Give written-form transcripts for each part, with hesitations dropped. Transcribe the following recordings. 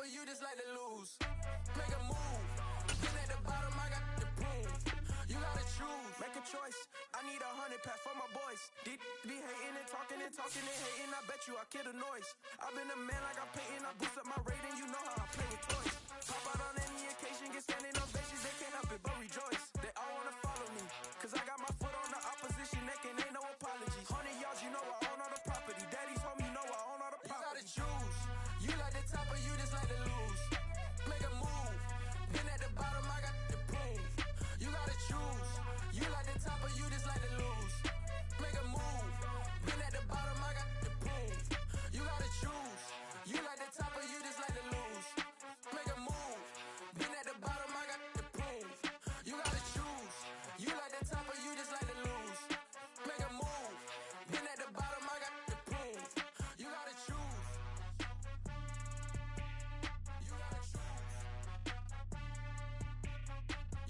you just like to lose. Make a move. Get at the bottom, I got the proof. You gotta choose. Make a choice. I need 100 pack for my boys. Be hating and talking and hating. I bet you I kill the noise. I've been a man like I'm painting. I boost up my rating. You know how I play with toys. Pop out on any occasion. Get standing on benches. They can't help it but rejoice. They all wanna follow me. Cause I got my foot on the opposition neck and ain't no apologies. 100 yards, you know I own all the property. Daddy's home, you know I own all the property. You gotta choose. You like the top or you just like to lose. Make a move. Been at the bottom, I got the proof. You gotta choose. You like the top or you just like to lose. Make a move. Been at the bottom, I got the proof. You gotta choose. You like the top or you just like to lose. Make a move. Been at the bottom, I got the proof. You gotta choose. You like the top or you just like to lose. Make a move. Been at the bottom, I got the proof. You gotta choose. You gotta choose. You gotta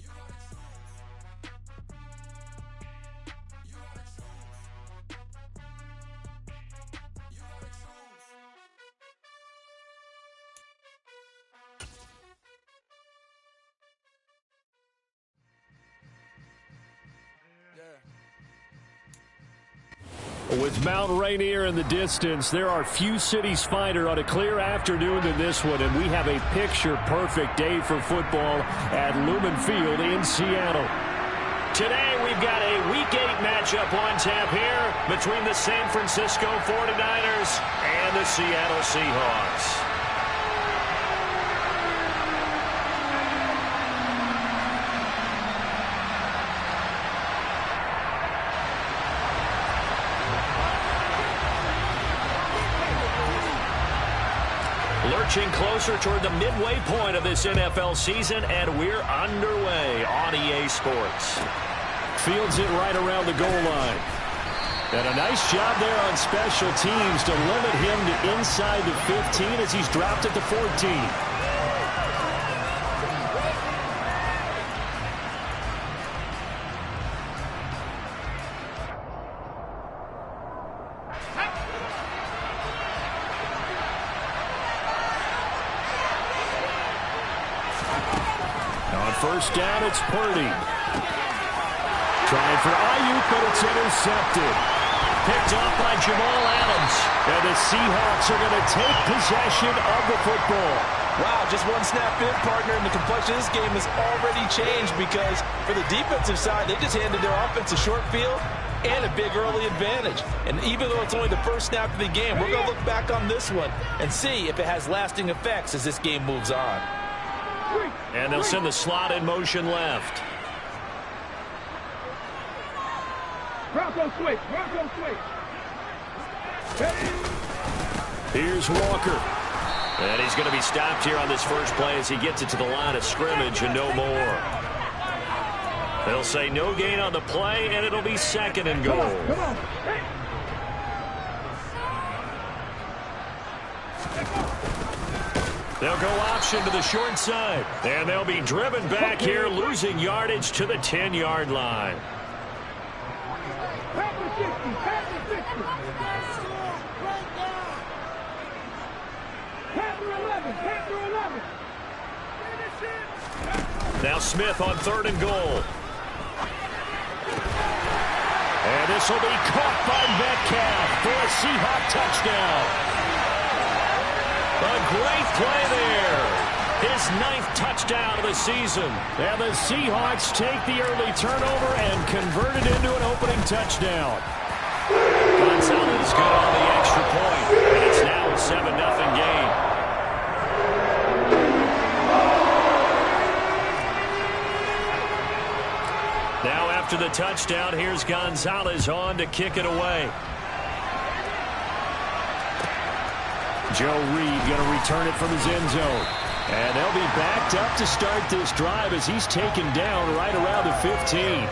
choose. You gotta choose. You gotta choose. With Mount Rainier in the distance, there are few cities finer on a clear afternoon than this one, and we have a picture-perfect day for football at Lumen Field in Seattle. Today, we've got a Week 8 matchup on tap here between the San Francisco 49ers and the Seattle Seahawks. Lurching closer toward the midway point of this NFL season, and we're underway on EA Sports. Fields it right around the goal line. And a nice job there on special teams to limit him to inside the 15 as he's dropped at the 14. First down, it's Purdy. Trying for Ayuk, but it's intercepted. Picked off by Jamal Adams. And the Seahawks are going to take possession of the football. Wow, just one snap in, partner, and the complexion of this game has already changed because for the defensive side, they just handed their offense a short field and a big early advantage. And even though it's only the first snap of the game, we're going to look back on this one and see if it has lasting effects as this game moves on. And they'll send the slot in motion left. Bronco switch. Here's Walker. And he's going to be stopped here on this first play as he gets it to the line of scrimmage and no more. They'll say no gain on the play, and it'll be second and goal. Come on. They'll go option to the short side. And they'll be driven back here, losing yardage to the 10-yard line. Now Smith on third and goal. And this will be caught by Metcalf for a Seahawk touchdown. A great play there. His 9th touchdown of the season. And the Seahawks take the early turnover and convert it into an opening touchdown. Gonzalez good on the extra point. And it's now a 7-0 game. Now after the touchdown, here's Gonzalez on to kick it away. Joe Reed going to return it from his end zone. And they'll be backed up to start this drive as he's taken down right around the 15.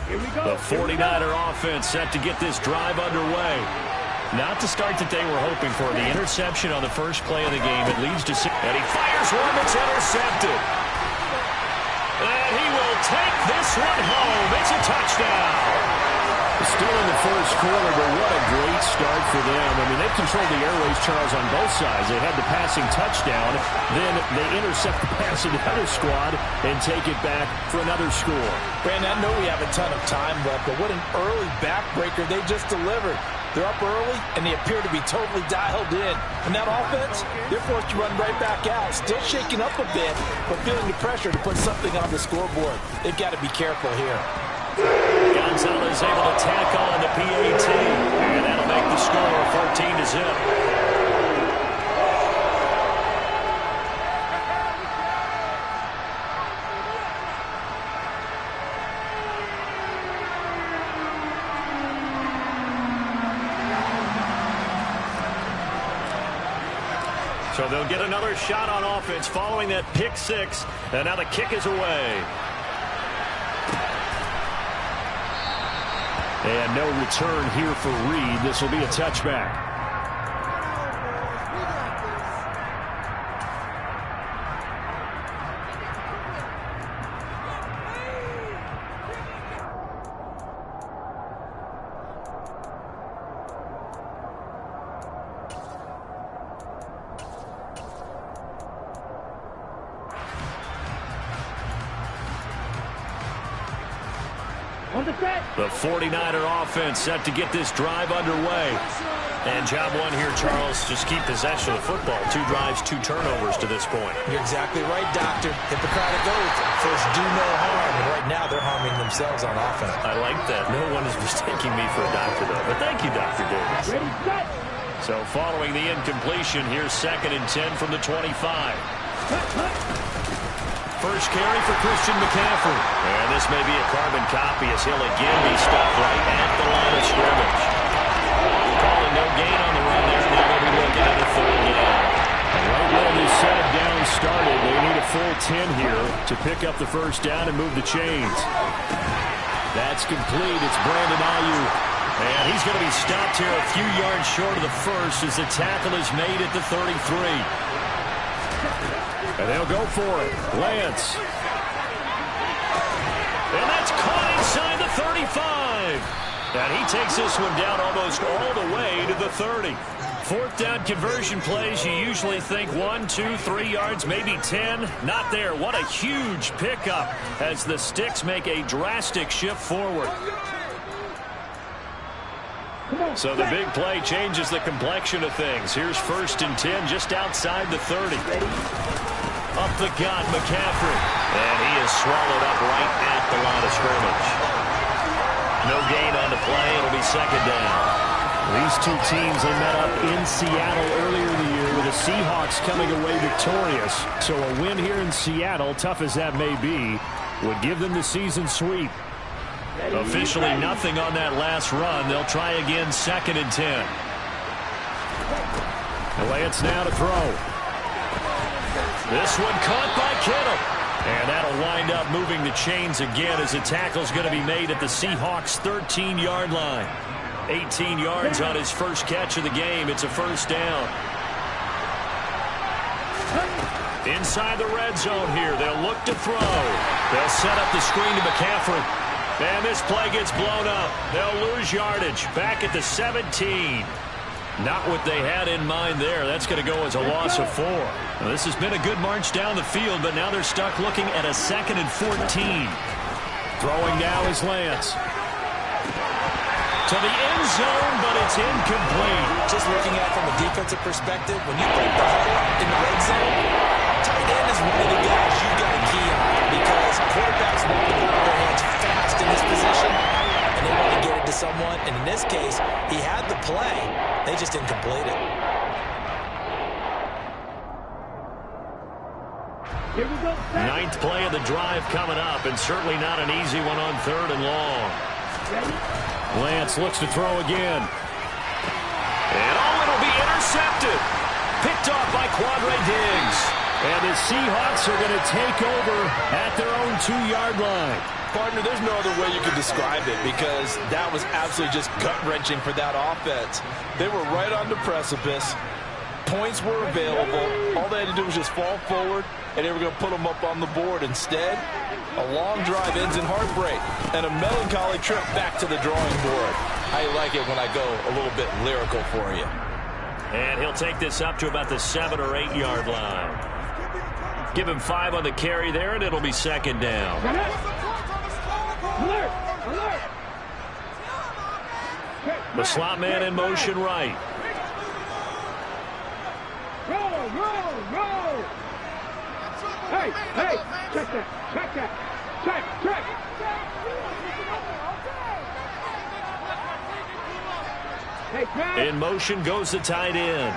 Here we The 49er offense set to get this drive underway. Not the start that they were hoping for. The interception on the first play of the game. It leads to... And he fires one that's intercepted. And he will take this one home. It's a touchdown. Still in the first quarter, but what a great start for them. I mean, they've controlled the airways, Charles, on both sides. They had the passing touchdown. Then they intercept the pass of the other squad and take it back for another score. Brandon, I know we have a ton of time left, but what an early backbreaker they just delivered. They're up early, and they appear to be totally dialed in. And that offense, they're forced to run right back out, still shaking up a bit, but feeling the pressure to put something on the scoreboard. They've got to be careful here. Gonzalez able to tackle on the PAT, and that'll make the score 14-0. So they'll get another shot on offense following that pick six, and now the kick is away. And no return here for Reed. This will be a touchback. The 49er offense set to get this drive underway. And job one here, Charles, just keep possession of the football. 2 drives, 2 turnovers to this point. You're exactly right, Doctor. Hippocratic oath. First, do no harm. And right now, they're harming themselves on offense. I like that. No one is mistaking me for a doctor, though. But thank you, Dr. Davis. So following the incompletion, here's 2nd and 10 from the 25. First carry for Christian McCaffrey. And this may be a carbon copy as he'll again be stopped right at the line of scrimmage. Calling no gain on the run there. Now they'll be looking at a 3rd down. And right where this set of downs started, they need a full 10 here to pick up the first down and move the chains. That's complete. It's Brandon Ayuk. And he's going to be stopped here a few yards short of the first as the tackle is made at the 33. And they'll go for it. Lance. And that's caught inside the 35. And he takes this one down almost all the way to the 30. 4th down conversion plays, you usually think 1, 2, 3 yards, maybe 10. Not there. What a huge pickup as the Sticks make a drastic shift forward. So the big play changes the complexion of things. Here's 1st and 10 just outside the 30. Up the gut, McCaffrey. And he is swallowed up right at the line of scrimmage. No gain on the play. It'll be 2nd down. These two teams, they met up in Seattle earlier in the year with the Seahawks coming away victorious. So a win here in Seattle, tough as that may be, would give them the season sweep. Officially nothing on that last run. They'll try again 2nd and 10. Lance now to throw. This one caught by Kittle. And that'll wind up moving the chains again as the tackle's going to be made at the Seahawks' 13-yard line. 18 yards on his first catch of the game. It's a 1st down. Inside the red zone here. They'll look to throw. They'll set up the screen to McCaffrey. And this play gets blown up. They'll lose yardage. Back at the 17. Not what they had in mind there. That's going to go as a loss of 4. Now, this has been a good march down the field, but now they're stuck looking at a 2nd and 14. Throwing now is Lance. To the end zone, but it's incomplete. Just looking at it from a defensive perspective, when you break the huddle in the red zone, tight end is one of the guys you've got to key on because quarterbacks want the ball in their hands fast in this position, and they want to get it to someone. And in this case, he had the play. They just didn't complete it. Here we go. 9th play of the drive coming up, and certainly not an easy one on 3rd and long. Lance looks to throw again. And it'll be intercepted. Picked off by Quandre Diggs. And the Seahawks are going to take over at their own 2-yard line. Partner, there's no other way you could describe it because that was absolutely just gut-wrenching for that offense. They were right on the precipice. Points were available. All they had to do was just fall forward, and they were going to put them up on the board. Instead, a long drive ends in heartbreak and a melancholy trip back to the drawing board. I like it when I go a little bit lyrical for you. And he'll take this up to about the 7- or 8-yard line. Give him 5 on the carry there, and it'll be second down. Alert! Alert! The slot man in motion right. Roll! Roll! Roll! Hey! Hey! Check that! Check that! Check! Check! Hey, Pat! In motion goes the tight end.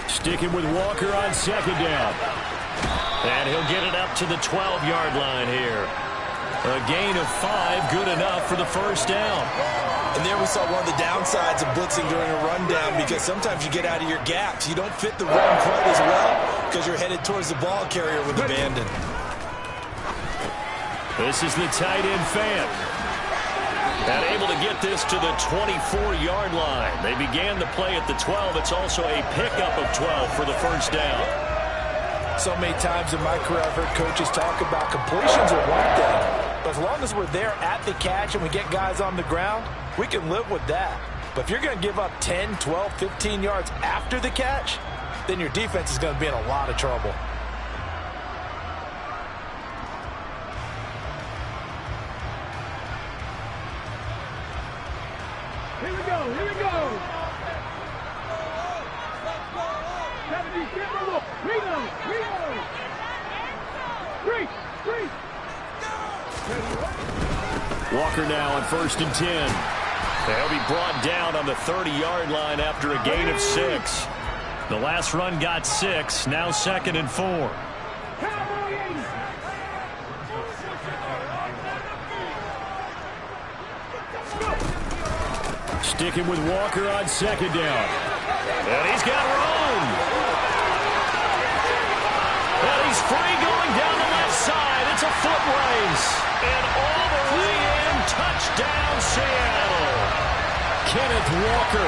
Sticking with Walker on second down. And he'll get it up to the 12-yard line here. A gain of 5, good enough for the first down. And there we saw one of the downsides of blitzing during a rundown because sometimes you get out of your gaps. You don't fit the run quite as well because you're headed towards the ball carrier with abandon. This is the tight end Fant. And able to get this to the 24-yard line. They began the play at the 12. It's also a pickup of 12 for the first down. So many times in my career I've heard coaches talk about completions are one thing. But as long as we're there at the catch and we get guys on the ground, we can live with that. But if you're going to give up 10, 12, 15 yards after the catch, then your defense is going to be in a lot of trouble. Here we go! Here we go! 70, reload! Reload! 3! Walker now on 1st and 10. They'll be brought down on the 30-yard line after a gain of 6. The last run got 6, now 2nd and 4. Sticking with Walker on 2nd down. And he's got room. And he's free going down the left side. It's a foot race. And all the way in, touchdown Seattle. Kenneth Walker,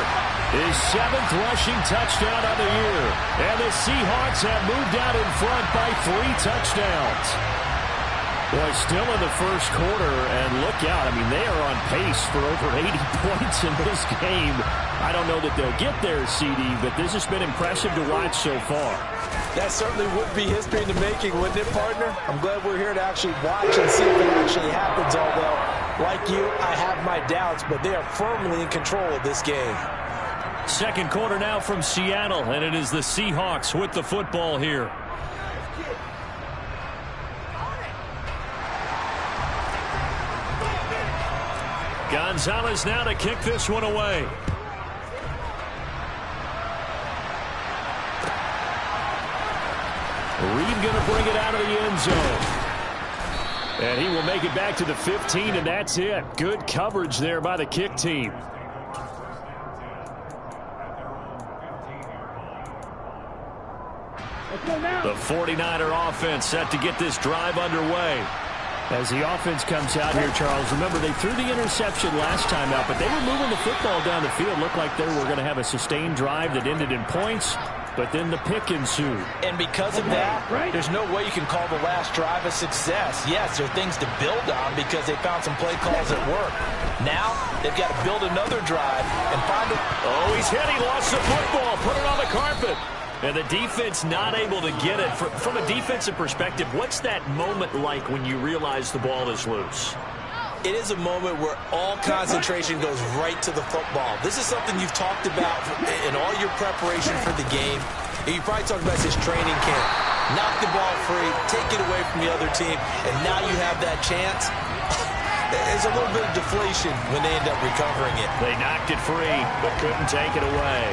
his 7th rushing touchdown of the year. And the Seahawks have moved out in front by 3 touchdowns. Boy, still in the first quarter, and look out. I mean, they are on pace for over 80 points in this game. I don't know that they'll get there, CD, but this has been impressive to watch so far. That certainly would be history in the making, wouldn't it, partner? I'm glad we're here to actually watch and see if it actually happens, although, like you, I have my doubts, but they are firmly in control of this game. Second quarter now from Seattle, and it is the Seahawks with the football here. Gonzalez now to kick this one away. Reed going to bring it out of the end zone. And he will make it back to the 15, and that's it. Good coverage there by the kick team. The 49er offense set to get this drive underway. As the offense comes out here, Charles, remember they threw the interception last time out, but they were moving the football down the field. Looked like they were going to have a sustained drive that ended in points, but then the pick ensued. And because of that, there's no way you can call the last drive a success. Yes, there are things to build on because they found some play calls that work. Now, they've got to build another drive and find a... Oh, he's hit. He lost the football. Put it on the carpet. And the defense not able to get it. From a defensive perspective, what's that moment like when you realize the ball is loose? It is a moment where all concentration goes right to the football. This is something you've talked about in all your preparation for the game. You probably talked about this training camp. Knock the ball free, take it away from the other team, and now you have that chance. There's a little bit of deflation when they end up recovering it. They knocked it free, but couldn't take it away.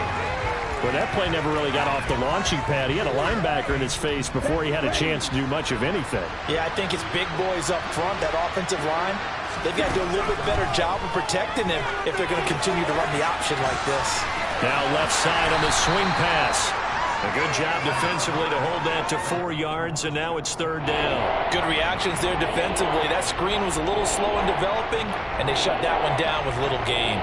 Well, that play never really got off the launching pad. He had a linebacker in his face before he had a chance to do much of anything. Yeah, I think it's big boys up front, that offensive line. They've got to do a little bit better job of protecting him if they're going to continue to run the option like this. Now left side on the swing pass. A good job defensively to hold that to 4 yards, and now it's 3rd down. Good reactions there defensively. That screen was a little slow in developing, and they shut that one down with little gain.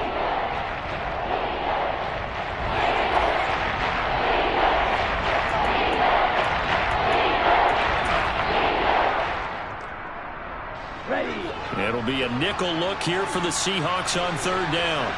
It'll be a nickel look here for the Seahawks on 3rd down.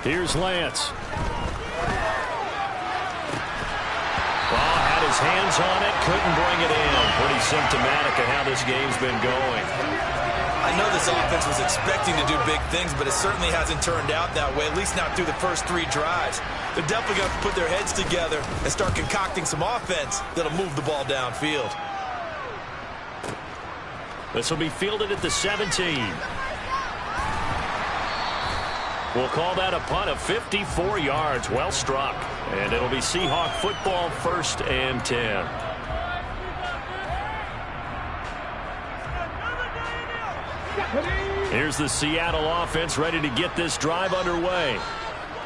Here's Lance. His hands on it, couldn't bring it in. Pretty symptomatic of how this game's been going. I know this offense was expecting to do big things, but it certainly hasn't turned out that way, at least not through the first 3 drives. They're definitely going to put their heads together and start concocting some offense that'll move the ball downfield. This will be fielded at the 17. We'll call that a punt of 54 yards. Well struck. And it'll be Seahawk football, 1st and 10. Here's the Seattle offense ready to get this drive underway.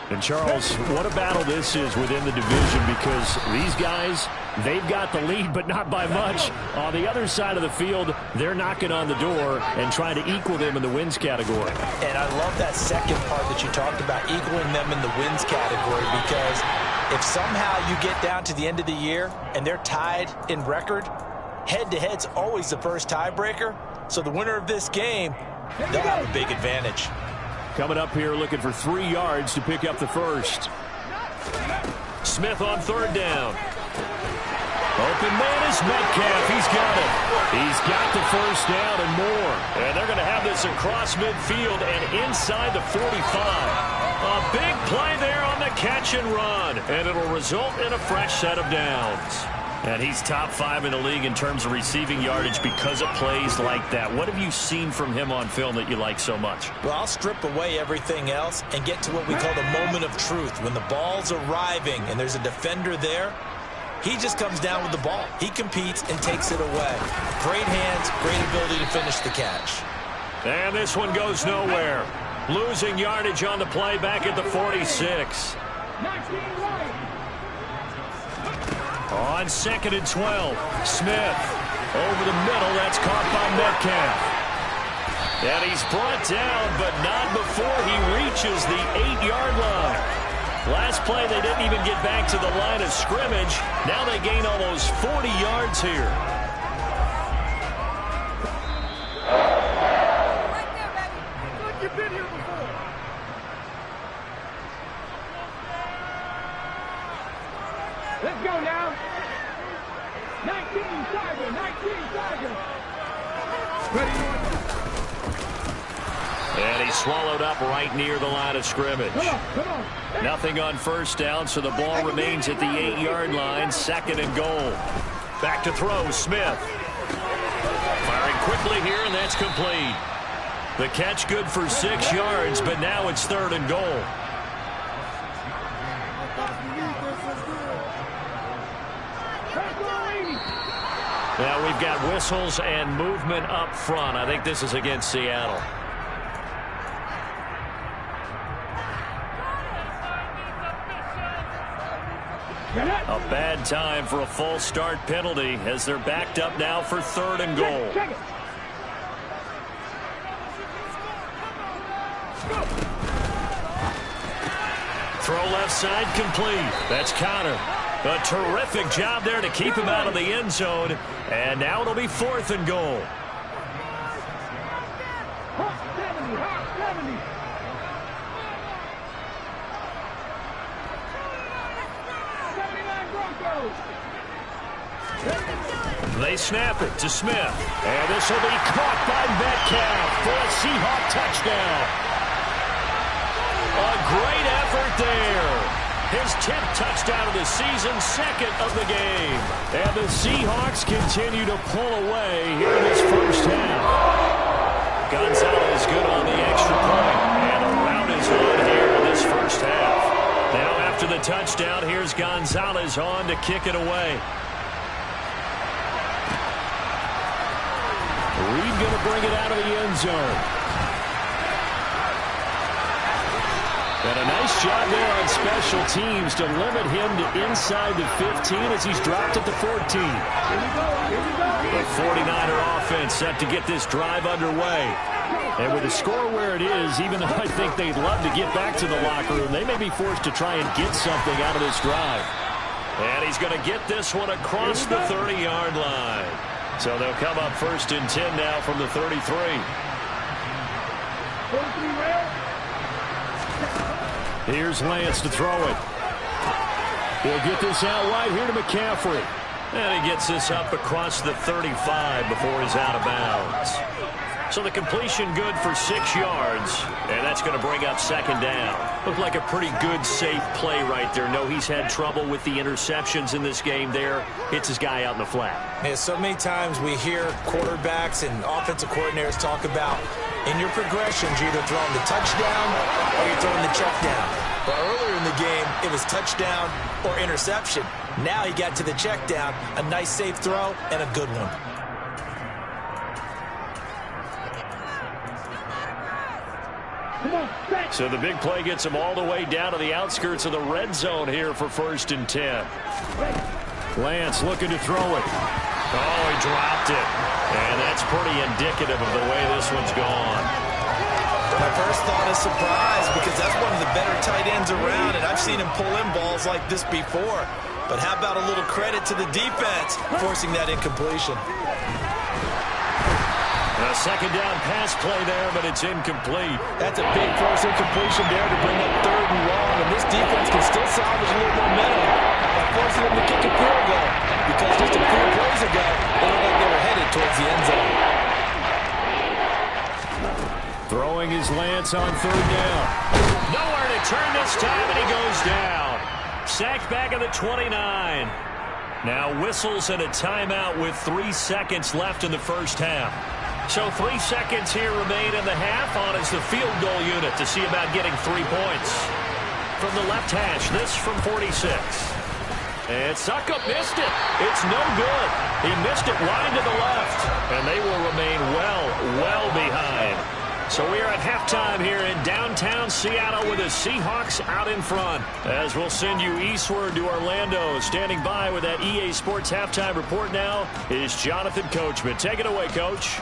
And, Charles, what a battle this is within the division, because these guys, they've got the lead, but not by much. On the other side of the field, they're knocking on the door and trying to equal them in the wins category. And I love that second part that you talked about, equaling them in the wins category, because if somehow you get down to the end of the year and they're tied in record, head-to-head's always the first tiebreaker. So the winner of this game, they'll have a big advantage. Coming up here looking for 3 yards to pick up the first. Smith on 3rd down. Open man is Metcalf. He's got it. He's got the first down and more. And they're going to have this across midfield and inside the 45. A big play there on the catch and run. And it'll result in a fresh set of downs. And he's top 5 in the league in terms of receiving yardage because of plays like that. What have you seen from him on film that you like so much? Well, I'll strip away everything else and get to what we call the moment of truth. When the ball's arriving and there's a defender there, he just comes down with the ball. He competes and takes it away. Great hands, great ability to finish the catch. And this one goes nowhere. Losing yardage on the play back at the 46. On 2nd and 12, Smith over the middle. That's caught by Metcalf. And he's brought down, but not before he reaches the 8-yard line. Last play, they didn't even get back to the line of scrimmage. Now they gain almost 40 yards here. Right there, baby. Look, you've been here before. Let's go now. 19 Tiger, 19 Tiger. And he's swallowed up right near the line of scrimmage. Come on. Nothing on first down, so the ball remains at the 8-yard line. 2nd and goal. Back to throw, Smith. Firing quickly here, and that's complete. The catch good for 6 yards, but now it's 3rd and goal. Now we've got whistles and movement up front. I think this is against Seattle. A bad time for a false start penalty as they're backed up now for 3rd and goal. Throw left side complete. That's Connor. A terrific job there to keep him out of the end zone. And now it'll be 4th and goal. They snap it to Smith. And this will be caught by Metcalf for a Seahawk touchdown. A great effort there. His 10th touchdown of the season, 2nd of the game. And the Seahawks continue to pull away here in this first half. Gonzalez good on the extra point. And a touchdown. Here's Gonzalez on to kick it away. Reed going to bring it out of the end zone. And a nice job there on special teams to limit him to inside the 15 as he's dropped at the 14. The 49er offense set to get this drive underway. And with the score where it is, even though I think they'd love to get back to the locker room, they may be forced to try and get something out of this drive. And he's going to get this one across the 30-yard line. So they'll come up 1st and 10 now from the 33. Here's Lance to throw it. He'll get this out wide here to McCaffrey. And he gets this up across the 35 before he's out of bounds. So the completion good for 6 yards, and that's going to bring up 2nd down. Looked like a pretty good, safe play right there. No, he's had trouble with the interceptions in this game there. Hits his guy out in the flat. Yeah, so many times we hear quarterbacks and offensive coordinators talk about in your progressions, you're either throwing the touchdown or you're throwing the check down. But earlier in the game, it was touchdown or interception. Now he got to the check down, a nice safe throw, and a good one. So the big play gets him all the way down to the outskirts of the red zone here for 1st and 10. Lance looking to throw it. Oh, he dropped it. And that's pretty indicative of the way this one's gone. My first thought is surprise because that's one of the better tight ends around, and I've seen him pull in balls like this before. But how about a little credit to the defense forcing that incompletion? A 2nd down pass play there, but it's incomplete. That's a big force incompletion there to bring up 3rd and long, and this defense can still salvage a little momentum by forcing them to kick a field goal because just a few plays ago, they looked like they were headed towards the end zone. Throwing his Lance on 3rd down. Nowhere to turn this time, and he goes down. Sacked back at the 29. Now whistles and a timeout with 3 seconds left in the 1st half. So 3 seconds here remain in the half on as the field goal unit to see about getting 3 points. From the left hash, this from 46. And Suckup missed it. It's no good. He missed it wide to the left. And they will remain well behind. So we are at halftime here in downtown Seattle with the Seahawks out in front. As we'll send you eastward to Orlando. Standing by with that EA Sports halftime report now is Jonathan Coachman. Take it away, Coach.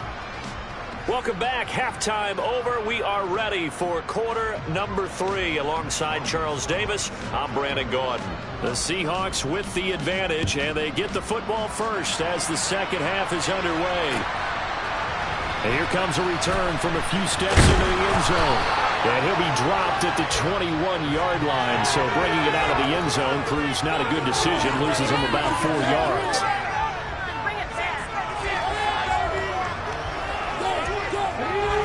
Welcome back. Halftime over. We are ready for quarter number 3. Alongside Charles Davis, I'm Brandon Gordon. The Seahawks with the advantage, and they get the football first as the 2nd half is underway. And here comes a return from a few steps into the end zone. And he'll be dropped at the 21-yard line. So bringing it out of the end zone proves not a good decision. Loses him about 4 yards.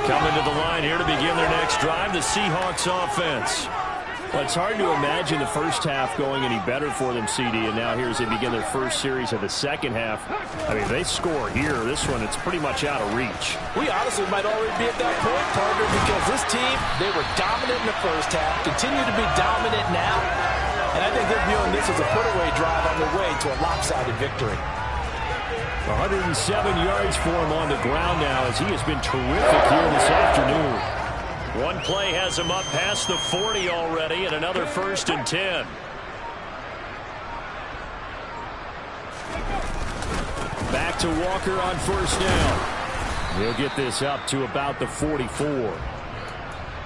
Coming to the line here to begin their next drive, the Seahawks offense. Well, it's hard to imagine the 1st half going any better for them, CD, and now here as they begin their first series of the 2nd half. I mean, they score here. This one, it's pretty much out of reach. We honestly might already be at that point, partner, because this team, they were dominant in the 1st half, continue to be dominant now, and I think they're viewing this as a put-away drive on their way to a lopsided victory. 107 yards for him on the ground now as he has been terrific here this afternoon. One play has him up past the 40 already, and another 1st and 10. Back to Walker on 1st down. He'll get this up to about the 44.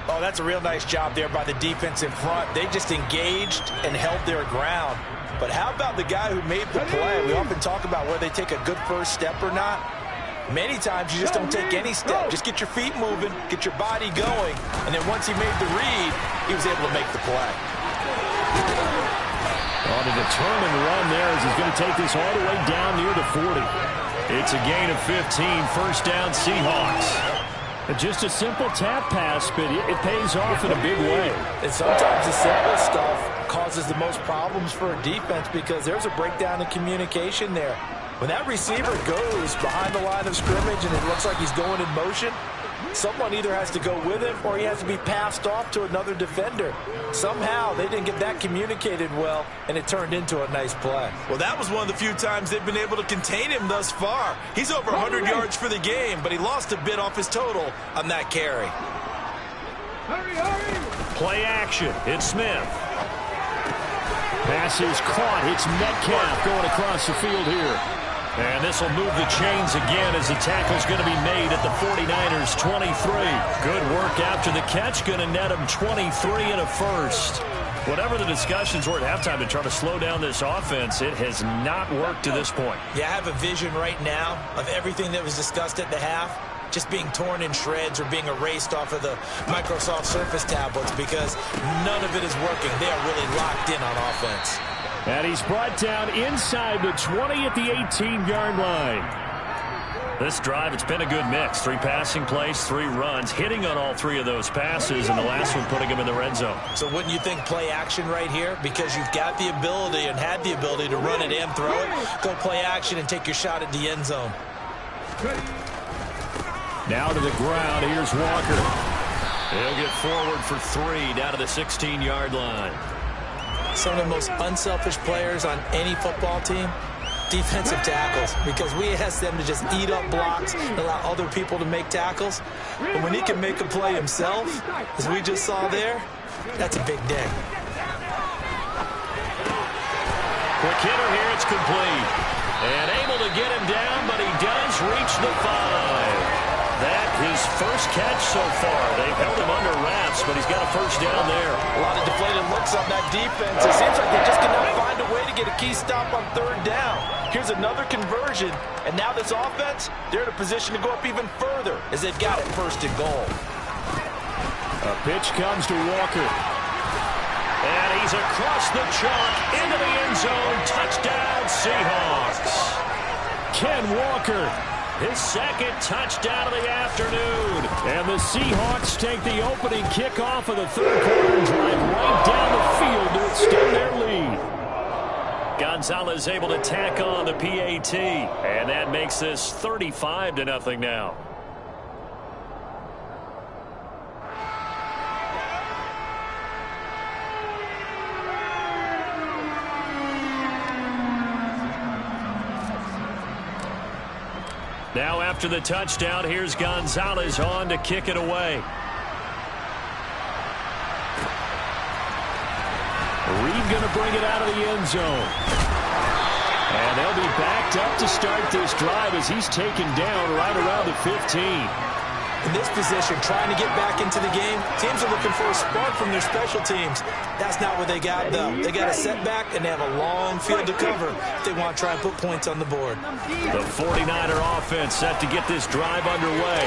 Oh, that's a real nice job there by the defense in front. They just engaged and held their ground. But how about the guy who made the play? We often talk about whether they take a good first step or not. Many times you just don't take any step. Just get your feet moving, get your body going, and then once he made the read, he was able to make the play. On a determined run there as he's going to take this all the way down near the 40. It's a gain of 15, 1st down Seahawks. Just a simple tap pass, but it pays off in a big way. And sometimes the simple stuff causes the most problems for a defense because there's a breakdown in communication there. When that receiver goes behind the line of scrimmage and it looks like he's going in motion, Someone either has to go with him or he has to be passed off to another defender. Somehow they didn't get that communicated well, and it turned into a nice play. Well, that was one of the few times they've been able to contain him thus far. He's over 100 yards for the game, but he lost a bit off his total on that carry. Hurry, hurry! Play action. It's Smith. Pass is caught. It's Metcalf going across the field here. And this will move the chains again as the tackle's going to be made at the 49ers 23. Good work after the catch. Going to net him 23 and a first. Whatever the discussions were at halftime to try to slow down this offense, it has not worked to this point. Yeah, I have a vision right now of everything that was discussed at the half just being torn in shreds or being erased off of the Microsoft Surface tablets because none of it is working. They are really locked in on offense. And he's brought down inside the 20 at the 18-yard line. This drive, it's been a good mix. 3 passing plays, 3 runs, hitting on all 3 of those passes, and the last one putting him in the red zone. So wouldn't you think play action right here? Because you've got the ability and had the ability to run it and throw it. Go play action and take your shot at the end zone. Now to the ground. Here's Walker. He'll get forward for 3 down to the 16-yard line. Some of the most unselfish players on any football team, defensive tackles, because we ask them to just eat up blocks and allow other people to make tackles. But when he can make a play himself, as we just saw there, that's a big day. Quick hitter here. It's complete. And able to get him down, but he does reach the 5. That his first catch so far. They've held him under wraps, but he's got a first down there. A lot of deflated looks on that defense. It seems like they just cannot find a way to get a key stop on 3rd down. Here's another conversion, and now this offense, they're in a position to go up even further as they've got it 1st and goal. A pitch comes to Walker. And he's across the chalk into the end zone. Touchdown, Seahawks. Ken Walker. His 2nd touchdown of the afternoon. And the Seahawks take the opening kickoff of the 3rd quarter and drive right down the field to extend their lead. Gonzalez able to tack on the PAT. And that makes this 35-0 now. Now after the touchdown, here's Gonzalez on to kick it away. Reed going to bring it out of the end zone. And they'll be backed up to start this drive as he's taken down right around the 15. In this position, trying to get back into the game, teams are looking for a spark from their special teams. That's not what they got, though. They got a setback, and they have a long field to cover if they want to try and put points on the board. The 49er offense set to get this drive underway.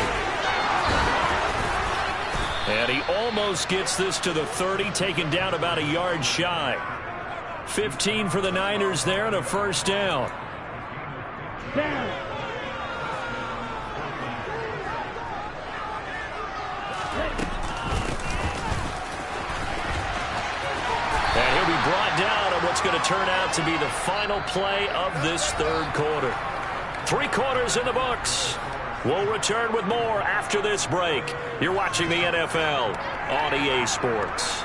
And he almost gets this to the 30, taken down about a yard shy. 15 for the Niners there and a first down. And he'll be brought down on what's going to turn out to be the final play of this 3rd quarter. 3 quarters in the books. We'll return with more after this break. You're watching the NFL on EA Sports.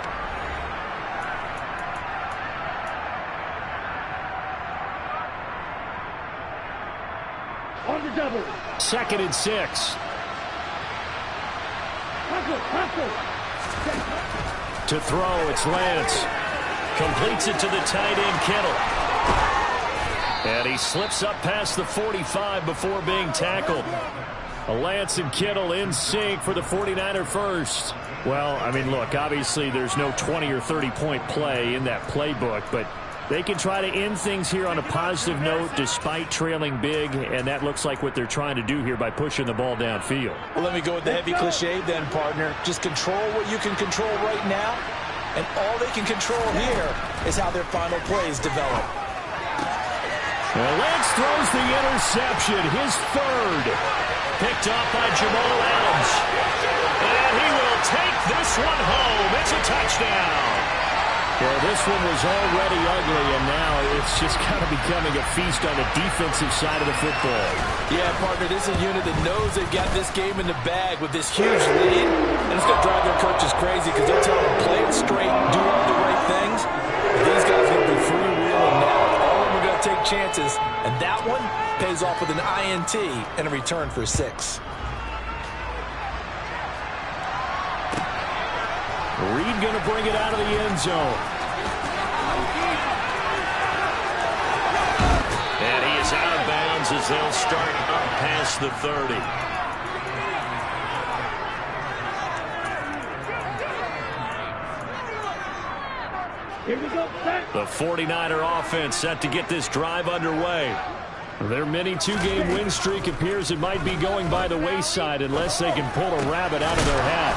On the double. 2nd and 6. To throw, it's Lance. Completes it to the tight end, Kittle. And he slips up past the 45 before being tackled. Lance and Kittle in sync for the 49er first. Well, I mean, look, obviously there's no 20 or 30-point play in that playbook, but they can try to end things here on a positive note despite trailing big, and that looks like what they're trying to do here by pushing the ball downfield. Well, let me go with the heavy cliche then, partner. Just control what you can control right now, and all they can control here is how their final plays develop. Well, Lance throws the interception, his 3rd. Picked off by Jamal Adams. And he will take this one home. It's a touchdown. Well, this one was already ugly, and now it's just kind of becoming a feast on the defensive side of the football. Yeah, partner, this is a unit that knows they've got this game in the bag with this huge lead, and it's going to drive their coaches crazy because they're telling them play it straight, do all the right things. But these guys are going to be freewheeling now. All of them are going to take chances, and that one pays off with an INT and a return for 6. Reed going to bring it out of the end zone. And he is out of bounds as they'll start up past the 30. Here we go, set. The 49er offense set to get this drive underway. Their mini 2-game win streak appears it might be going by the wayside unless they can pull a rabbit out of their hat.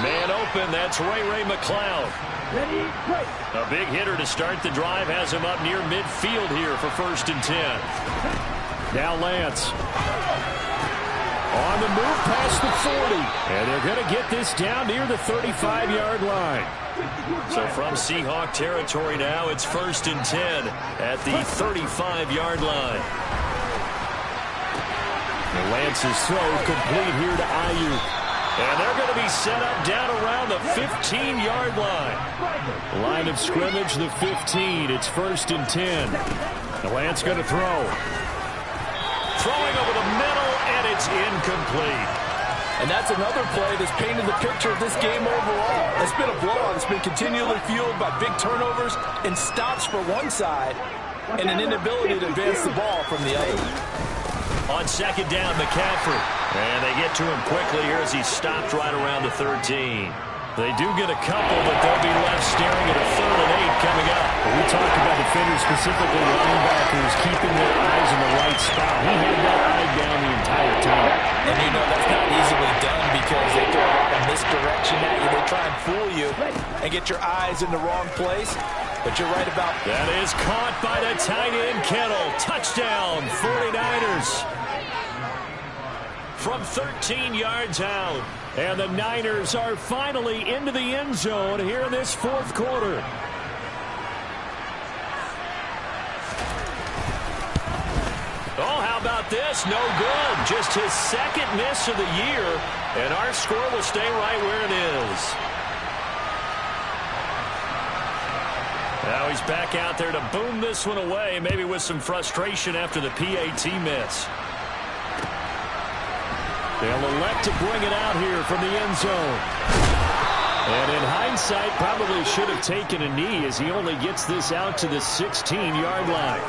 Man open, that's Ray McLeod. Ready, break. A big hitter to start the drive has him up near midfield here for 1st and 10. Now Lance. On the move past the 40. And they're going to get this down near the 35-yard line. So from Seahawk territory now, it's 1st and 10 at the 35-yard line. And Lance's throw complete here to Ayuk. And they're going to be set up down around the 15-yard line. Line of scrimmage, the 15. It's 1st and 10. Lance going to throw. Throwing over the middle, and it's incomplete. And that's another play that's painted the picture of this game overall. It's been a blowout. It's been continually fueled by big turnovers and stops for one side and an inability to advance the ball from the other. On 2nd down, McCaffrey. And they get to him quickly here as he's stopped right around the 13. They do get a couple, but they'll be left staring at a 3rd and 8 coming up. We talked about defenders, specifically linebackers, keeping their eyes in the right spot. He had that eye down the entire time. And you know that's not easily done because they throw a lot of misdirection at you. They try and fool you and get your eyes in the wrong place. But you're right about that. Is caught by the tight end, Kittle. Touchdown, 49ers. From 13 yards out. And the Niners are finally into the end zone here in this 4th quarter. Oh, how about this? No good. Just his 2nd miss of the year. And our score will stay right where it is. Now he's back out there to boom this one away, maybe with some frustration after the PAT miss. They'll elect to bring it out here from the end zone. And in hindsight, probably should have taken a knee as he only gets this out to the 16-yard line.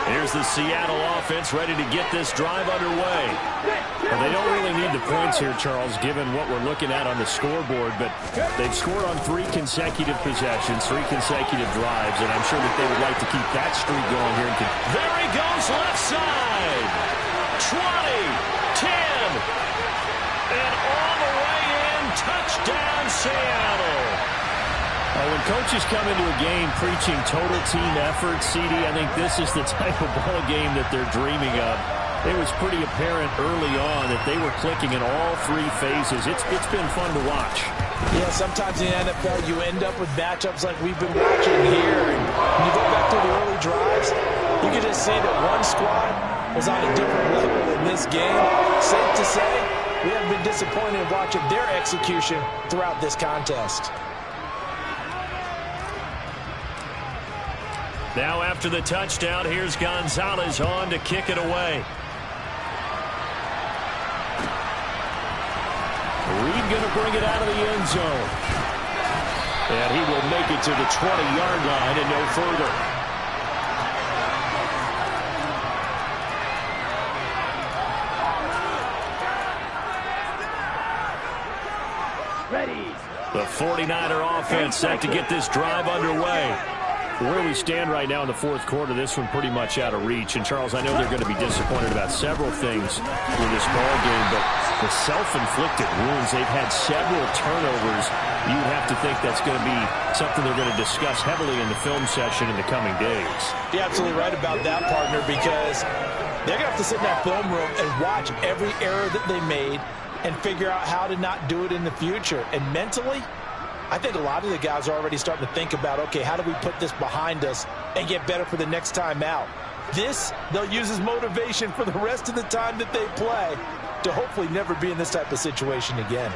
Here's the Seattle offense ready to get this drive underway. Well, they don't really need the points here, Charles, given what we're looking at on the scoreboard, but they've scored on 3 consecutive possessions, 3 consecutive drives, and I'm sure that they would like to keep that streak going here. There he goes, left side. 20, 10, and all the way in, touchdown Seattle. When coaches come into a game preaching total team effort, CD, I think this is the type of ball game that they're dreaming of. It was pretty apparent early on that they were clicking in all 3 phases. It's been fun to watch. Yeah, sometimes in the NFL you end up with matchups like we've been watching here. And when you go back to the early drives, you can just see that one squad was on a different level in this game. Safe to say, we haven't been disappointed in watching their execution throughout this contest. Now after the touchdown, here's Gonzalez on to kick it away. Reed going to bring it out of the end zone. And he will make it to the 20-yard line and no further. Ready. The 49er offense set to get this drive underway. Where we stand right now in the 4th quarter, this one pretty much out of reach. And, Charles, I know they're going to be disappointed about several things with this ball game, but the self-inflicted wounds, they've had several turnovers. You'd have to think that's going to be something they're going to discuss heavily in the film session in the coming days. You're absolutely right about that, partner, because they're going to have to sit in that film room and watch every error that they made, and figure out how to not do it in the future. And mentally, I think a lot of the guys are already starting to think about, okay, how do we put this behind us and get better for the next time out? This, they'll use as motivation for the rest of the time that they play to hopefully never be in this type of situation again.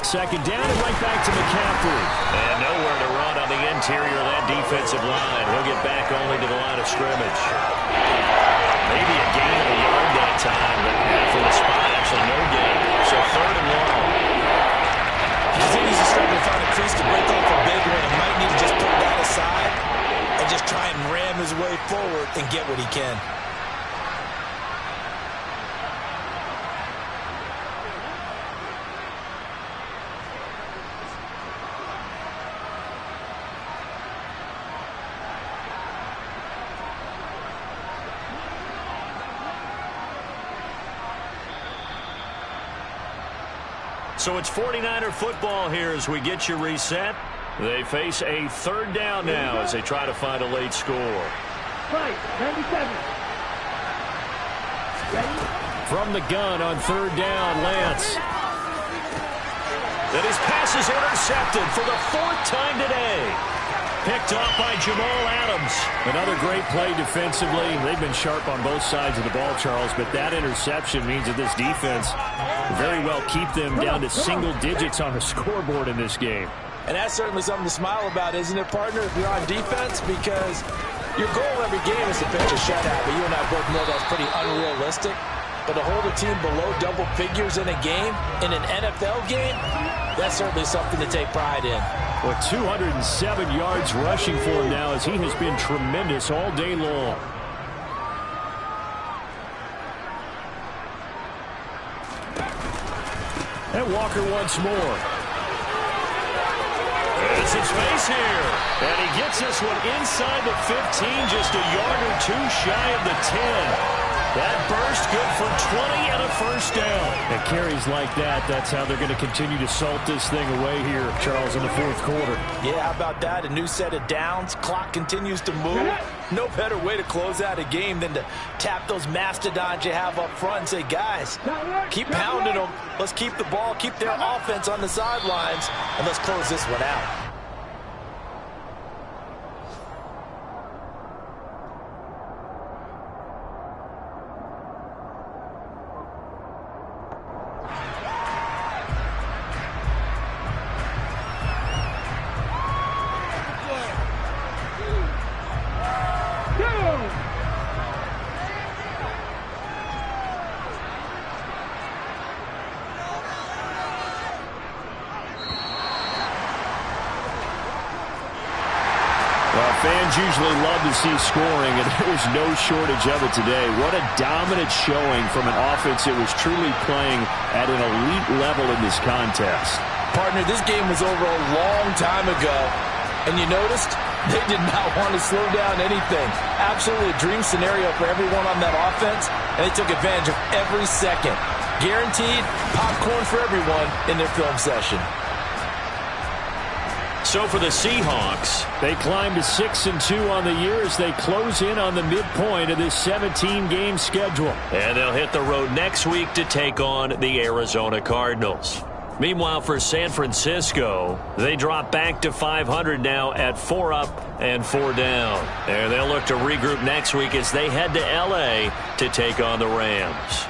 Second down and right back to McCaffrey. And nowhere to run on the interior of that defensive line. He'll get back only to the line of scrimmage. Maybe a gain of a yard that time, but from the spot, actually no gain. So 3rd and long. Continues to struggle to find a crease to break off a big one. He might need to just put that aside and just try and ram his way forward and get what he can. So it's 49er football here as we get you reset. They face a 3rd down now as they try to find a late score. Right, 97. Ready? From the gun on 3rd down, Lance. Then his pass is intercepted for the 4th time today. Picked up by Jamal Adams. Another great play defensively. They've been sharp on both sides of the ball, Charles, but that interception means that this defense very well keep them down to single digits on the scoreboard in this game. And that's certainly something to smile about, isn't it, partner, if you're on defense? Because your goal every game is to pitch a shutout, but you and I both know that's pretty unrealistic. But to hold a team below double figures in a game, in an NFL game, that's certainly something to take pride in. Well, 207 yards rushing for him now as he has been tremendous all day long. And Walker once more. It's his face here. And he gets this one inside the 15, just a yard or two shy of the 10. That burst good for 20 and a 1st down. And carries like that, that's how they're going to continue to salt this thing away here, Charles, in the 4th quarter. Yeah, how about that? A new set of downs. Clock continues to move. No better way to close out a game than to tap those mastodons you have up front and say, guys, keep pounding them. Let's keep the ball, keep their offense on the sidelines, and let's close this one out. Fans usually love to see scoring, and there was no shortage of it today. What a dominant showing from an offense that was truly playing at an elite level in this contest. Partner, this game was over a long time ago, and you noticed they did not want to slow down anything. Absolutely a dream scenario for everyone on that offense, and they took advantage of every second. Guaranteed popcorn for everyone in their film session. So for the Seahawks, they climb to 6-2 on the year as they close in on the midpoint of this 17-game schedule. And they'll hit the road next week to take on the Arizona Cardinals. Meanwhile, for San Francisco, they drop back to 500 now at 4 up and 4 down. And they'll look to regroup next week as they head to L.A. to take on the Rams.